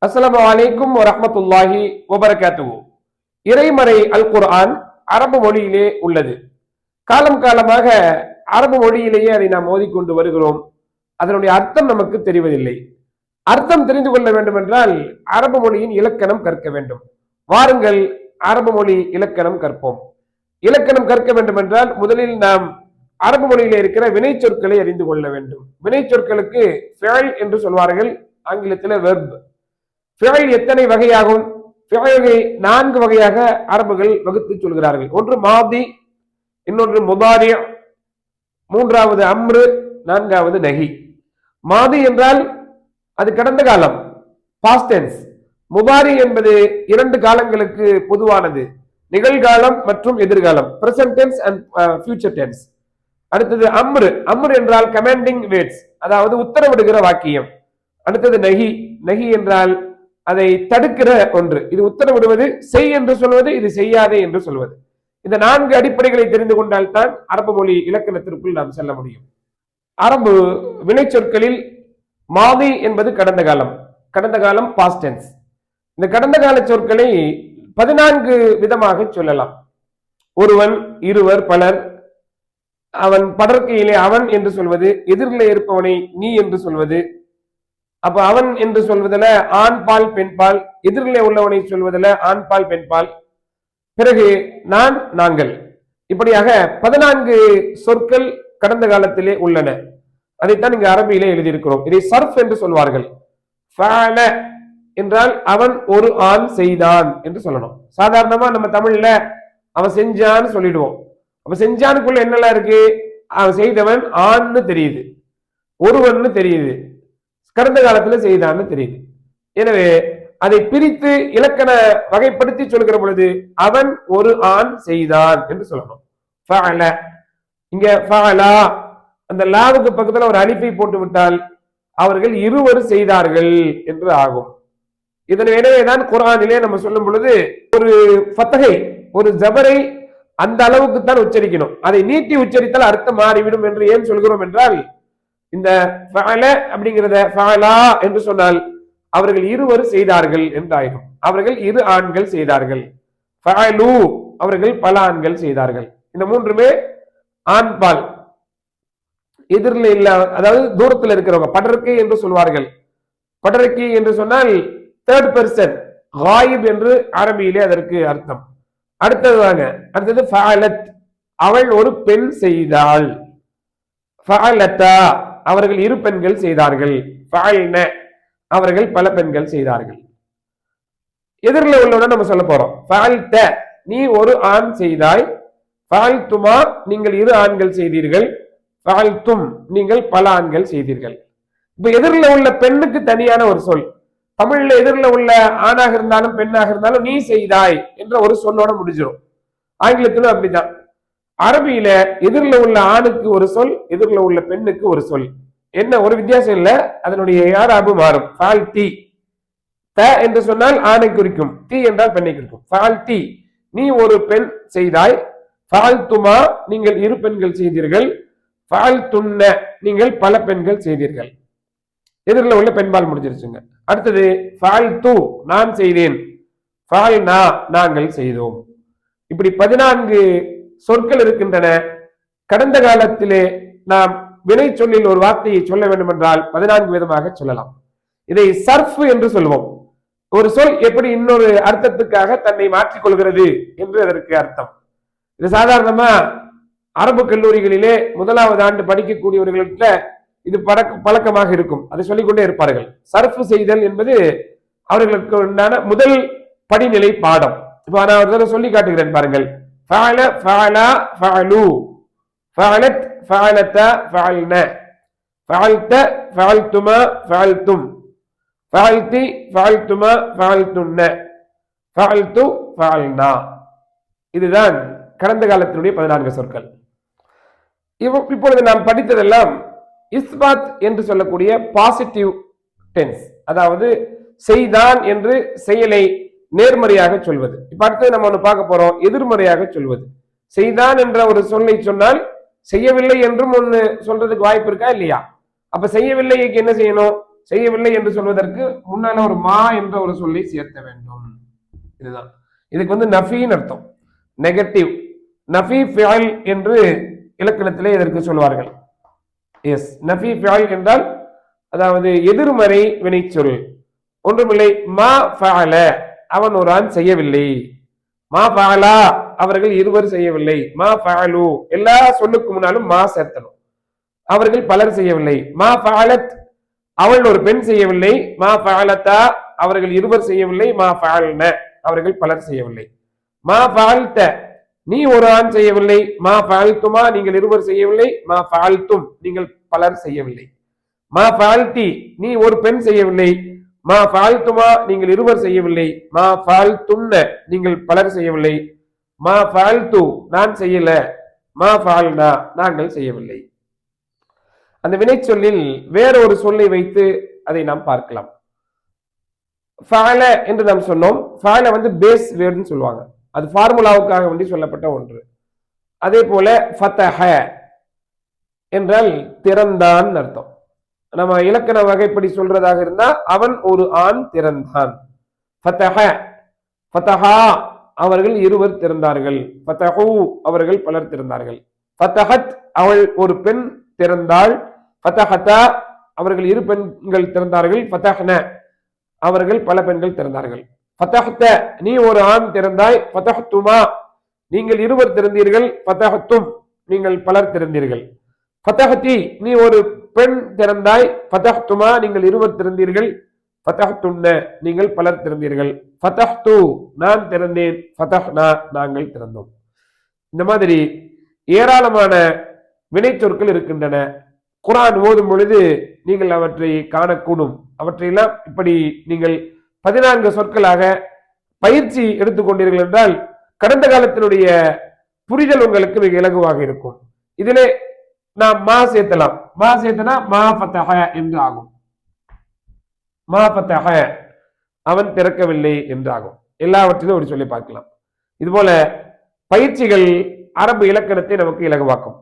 அஸ்ஸலாமு அலைக்கும் வரஹ்மத்துல்லாஹி வபரகாத்துஹு. இறைமறை அல் குர்ஆன் அரபு மொழியிலே உள்ளது. காலம் காலமாக அரபு மொழியிலேயே அதை நாம் ஓதிக்கொண்டு வருகிறோம். அதனுடைய அர்த்தம் நமக்கு தெரிவதில்லை. அர்த்தம் தெரிந்து கொள்ள வேண்டும் என்றால் அரபு மொழியின் இலக்கணம் கற்க வேண்டும். வாருங்கள், அரபு மொழி இலக்கணம் கற்போம். இலக்கணம் கற்க வேண்டும் என்றால் முதலில் நாம் அரபு மொழியிலே இருக்கிற வினை சொற்களை அறிந்து கொள்ள வேண்டும். வினை சொற்களுக்கு ஃபெயல் என்று சொல்வார்கள், ஆங்கிலத்தில் வெர்ப். ஃபிஅல் எத்தனை வகையாகும்? ஃபிஅலை 4 வகையாக அரபுகள் வகுத்து சொல்கிறார்கள். ஒன்று மாதி, இன்னொன்று முதாரி, மூன்றாவது அம்ரு, நான்காவது நஹி. மாதி என்றால் அது கடந்த காலம், பாஸ்ட் டென்ஸ். முதாரி என்பது 2 காலங்களுக்கு பொதுவானது, நிகழ்காலம் மற்றும் எதிர்காலம், present tense and future tense. அடுத்தது அம்ரு. அம்ரு என்றால் கமாண்டிங் வேர்ட்ஸ், அதாவது உத்தரவிடுகிற வாக்கியம். அடுத்தது நஹி. நஹி என்றால் அதை தடுக்கிற ஒன்று. இது உத்தரவிடுவது, செய் என்று சொல்வது, இது செய்யாதே என்று சொல்வது. இந்த 4 அடிப்படைகளை தெரிந்து கொண்டால் தான் அரபு மொழி இலக்கணத்திற்குள் நாம் செல்ல முடியும். அரபு வினை சொற்களில் மாதி என்பது கடந்த காலம், கடந்த காலம் பாஸ்ட் டென்ஸ். இந்த கடந்த கால சொற்களை 14 விதமாக சொல்லலாம். ஒருவன், இருவர், பலர். அவன் படர்க்கையிலே அவன் என்று சொல்வது, எதிரிலே இருப்பவனை நீ என்று சொல்வது. அப்ப அவன் என்று சொல்வதில் ஆண் பால் பெண் பால், எதிரிலே உள்ளவனை சொல்வதில் ஆண் பால் பெண் பால். பிறகு நான், நாங்கள், இப்படியாக 14 சொற்கள் கடந்த காலத்திலே உள்ளன. அதைத்தான் இங்கு அரபியிலே எழுதியிருக்கிறோம். இதை சர்ஃப் என்று சொல்வார்கள். ஃபஅல என்றால் அவன் ஒரு ஆண் செய்தான் என்று சொல்லணும். சாதாரணமா நம்ம தமிழ்ல அவன் செஞ்சான்னு சொல்லிடுவோம். அப்ப செஞ்சானுக்குள்ள என்னெல்லாம் இருக்கு? அவன் செய்தவன் ஆண்னு தெரியுது, ஒருவன்னு தெரியுது, கடந்த காலத்துல செய்தான்னு தெரியுது. எனவே அதை பிரித்து இலக்கண வகைப்படுத்தி சொல்கிற பொழுது அவன் ஒரு ஆண் செய்தான் என்று சொல்லணும். ஃபஅல. இங்க ஃபஅலா, அந்த லாவுக்கு பக்கத்துல ஒரு அலிஃபை போட்டு விட்டால் அவர்கள் இருவர் செய்தார்கள் என்று ஆகும். இதன் எனவேதான் குர்ஆனிலே நம்ம சொல்லும் பொழுது ஒரு ஃபத்ஹை, ஒரு ஜபரை அந்த அளவுக்கு தான் உச்சரிக்கணும். அதை நீட்டி உச்சரித்தால் அர்த்தம் மாறிவிடும் என்று ஏன் சொல்கிறோம் என்றால், இந்த ஃபஅல அப்படிங்கிறத ஃபஅலா என்று சொன்னால் அவர்கள் இருவர் செய்தார்கள் என்றாயிடும். அவர்கள் 2 ஆண்கள் செய்தார்கள். ஃபஅலு, அவர்கள் பல ஆண்கள் செய்தார்கள். இந்த 3மே ஆண் பால். எதிரில் இல்ல, அதாவது தூரத்தில் இருக்கிறவங்க, படர்க்கை என்று சொல்வார்கள். படர்க்கை என்று சொன்னால் 3rd பர்சன், காயிப் என்று அரபியிலே அதற்கு அர்த்தம். அடுத்தது ஃபஅலத், அவள் ஒரு பெண் செய்தாள். ஃபஅலதா, அவர்கள் 2 பெண்கள் செய்தார்கள். ஃபஅல்ன, அவர்கள் பல பெண்கள் செய்தார்கள். எதிரில் உள்ளவன நம்ம சொல்ல போறோம். ஃபஅல்த, நீ ஒரு ஆண் செய்தாய். ஃபஅல்துமா, நீங்கள் 2 ஆண்கள் செய்தீர்கள். ஃபஅல்தும், நீங்கள் பல ஆண்கள் செய்தீர்கள். இப்ப எதிரில் உள்ள பெண்ணுக்கு தனியான ஒரு சொல். தமிழ்ல எதிரில் உள்ள ஆணாக இருந்தாலும் பெண்ணாக இருந்தாலும் நீ செய்தாய் என்ற ஒரு சொல்லோட முடிஞ்சிடும். ஆங்கிலத்திலும் அப்படிதான். அரபியில எதிரில் உள்ள ஆணுக்கு ஒரு சொல், எதிரில் உள்ள பெண்ணுக்கு ஒரு சொல். என்ன ஒரு வித்தியாசம் இல்ல, அதனுடைய யாராபு மாறும். ஃபால் தி, த என்று சொன்னால் ஆணை குறிக்கும், தி என்றால் பெண்ணை குறிக்கும். ஃபால் தி, நீ ஒரு பெண் செய்தாய். ஃபால் துமா, நீங்கள் 2 பெண்கள் செய்தீர்கள். ஃபால் துன்ன, நீங்கள் பல பெண்கள் செய்தீர்கள். எதிரில் உள்ள பெண்பால் முடிஞ்சிருச்சுங்க. அடுத்தது ஃபால் து, நான் செய்தேன். ஃபால் நா, நாங்கள் செய்தோம். இப்படி 14 சொற்கள் இருக்கின்றன. கடந்த காலத்திலே நாம் வினை சொல்லில் ஒரு வார்த்தையை சொல்ல வேண்டும் என்றால் 14 விதமாக சொல்லலாம். இதை சர்ஃப் என்று சொல்வோம். ஒரு சொல் எப்படி இன்னொரு அர்த்தத்துக்காக தன்னை மாற்றிக்கொள்கிறது என்று அதற்கு அர்த்தம். இது சாதாரணமா அரபு கல்லூரிகளிலே 1வது ஆண்டு படிக்கக்கூடியவர்கள்ட்ட இது பழக்கமாக இருக்கும். அதை சொல்லிக்கொண்டே இருப்பார்கள். சர்ஃப் செய்தல் என்பது அவர்களுக்கு உண்டான முதல் படிநிலை பாடம். இப்ப நான் ஒரு தடவை சொல்லி காட்டுகிறேன் பாருங்கள். ஃபஅல, ஃபஅலா, ஃபஅலு, ஃபஅலத், ஃபஅலத, ஃபஅல்ன, ஃபஅல்த, ஃபஅல்துமா, ஃபஅல்தும், ஃபஅல்தி, ஃபஅல்துமா, ஃபஅல்துன்ன, ஃபஅல்து, ஃபஅல்னா. இதுதான் கடந்த காலத்தினுடைய 14 சொற்கள். இப்பொழுது நாம் படித்ததெல்லாம் இஸ்பாத் என்று சொல்லக்கூடிய பாசிட்டிவ் டென்ஸ், அதாவது செய்தான் என்று செயலை நேர்மறையாக சொல்வது. இப்ப அடுத்து நம்ம ஒண்ணு பார்க்க போறோம், எதிர்மறையாக சொல்வது. செய்தான் என்ற ஒரு சொல்லை சொன்னால் செய்யவில்லை என்றும் ஒண்ணு சொல்றதுக்கு வாய்ப்பு இருக்கா இல்லையா? அப்ப செய்யவில்லைக்கு என்ன செய்யணும்? செய்யவில்லை என்று சொல்வதற்கு முன்னால ஒரு மா என்ற ஒரு சொல்லை சேர்த்த வேண்டும். இதுதான் இதுக்கு நஃபின்னு அர்த்தம், நெகட்டிவ். நஃபி ஃபிஅல் என்று இலக்கணத்திலே இதற்கு சொல்வார்கள். எஸ், நஃபி ஃபிஅல் என்றால் அதாவது எதிர்மறை வினைச்சொல். ஒன்றுமில்லை, மா ஃபஅல அவன் ஒரு ஆண் செய்யவில்லை, மா ஃபஅலா அவர்கள் இருவர் செய்யவில்லை, மா ஃபஅலு எல்லா சொல்லுக்கு முன்னாலும் மா சேர்த்தணும். அவர்கள் பலர் செய்யவில்லை. மா ஃபஅலத் அவள் ஒரு பெண் செய்யவில்லை, மா ஃபஅலதா அவர்கள் இருவர் செய்யவில்லை, மா ஃபஅல்ன அவர்கள் பலர் செய்யவில்லை. மா ஃபஅல்த நீ ஒரு ஆண் செய்யவில்லை, மா ஃபஅல்துமா நீங்கள் இருவர் செய்யவில்லை, மா ஃபஅல்தும் நீங்கள் பலர் செய்யவில்லை. மா ஃபஅல்தி நீ ஒரு பெண் செய்யவில்லை, மா ஃபஅல்துமா நீங்கள் இருவர் செய்யவில்லை, மா ஃபஅல்துன்ன நீங்கள் பலர் செய்யவில்லை, மா ஃபஅல்து நான் செய்யல, மா ஃபஅல்னா நாங்கள் செய்யவில்லை. அந்த வினைச்சொல்லில் வேற ஒரு சொல்லை வைத்து அதை நாம் பார்க்கலாம். ஃபஅல என்று நாம் சொன்னோம். ஃபஅல பேஸ் வேர்டுன்னு சொல்லுவாங்க, அது ஃபார்முலாவுக்காக வேண்டி சொல்லப்பட்ட ஒன்று. அதே போல ஃபதஹ என்றால் திறந்தான் அர்த்தம். நம்ம இலக்கண வகைப்படி சொல்றதாக இருந்தா அவன் ஒரு ஆண் திறந்தான். ஃபதஹ ஃபதஹா அவர்கள் இருவர் திறந்தார்கள், ஃபதஹு அவர்கள் பலர் திறந்தார்கள். ஃபதஹத் அவள் ஒரு பெண் திறந்தாள், ஃபதஹதா அவர்கள் இரு பெண்கள் திறந்தார்கள், ஃபதஹ்ன அவர்கள் பல பெண்கள் திறந்தார்கள். ஃபதஹ்த நீ ஒரு ஆண் திறந்தாய், ஃபதஹ்துமா நீங்கள் இருவர் திறந்தீர்கள், ஃபதஹ்தும் நீங்கள் பலர் திறந்தீர்கள். ஃபதஹ்தி நீ ஒரு பெண் திறந்தாய், ஃபதஹ்துமா நீங்கள் இருவர் திறந்தீர்கள், ஃபதஹ்துன்ன நீங்கள் பலர் திறந்தீர்கள். ஃபதஹ்து நான் திறந்தேன், ஃபதஹ்னா நாங்கள் திறந்தோம். இந்த மாதிரி ஏராளமான வினைச்சொற்கள் இருக்கின்றன. குர்ஆன் ஓதும் பொழுது நீங்கள் அவற்றை காணக்கூடும். அவற்றையெல்லாம் இப்படி நீங்கள் 14 சொற்களாக பயிற்சி எடுத்துக்கொண்டீர்கள் என்றால் கடந்த காலத்தினுடைய புரிதல் உங்களுக்கு மிக இலகுவாக இருக்கும். இதிலே நாம் மா சேர்த்தலாம். மா சேர்த்தனா மா ஃபதஹ என்று ஆகும். மா ஃபதஹ அவன் திறக்கவில்லை என்றாகும். எல்லாவற்றிலும் ஒரு சொல்லி பார்க்கலாம். இதுபோல பயிற்சிகள் அரபு இலக்கணத்தை நமக்கு இலகுவாக்கும்.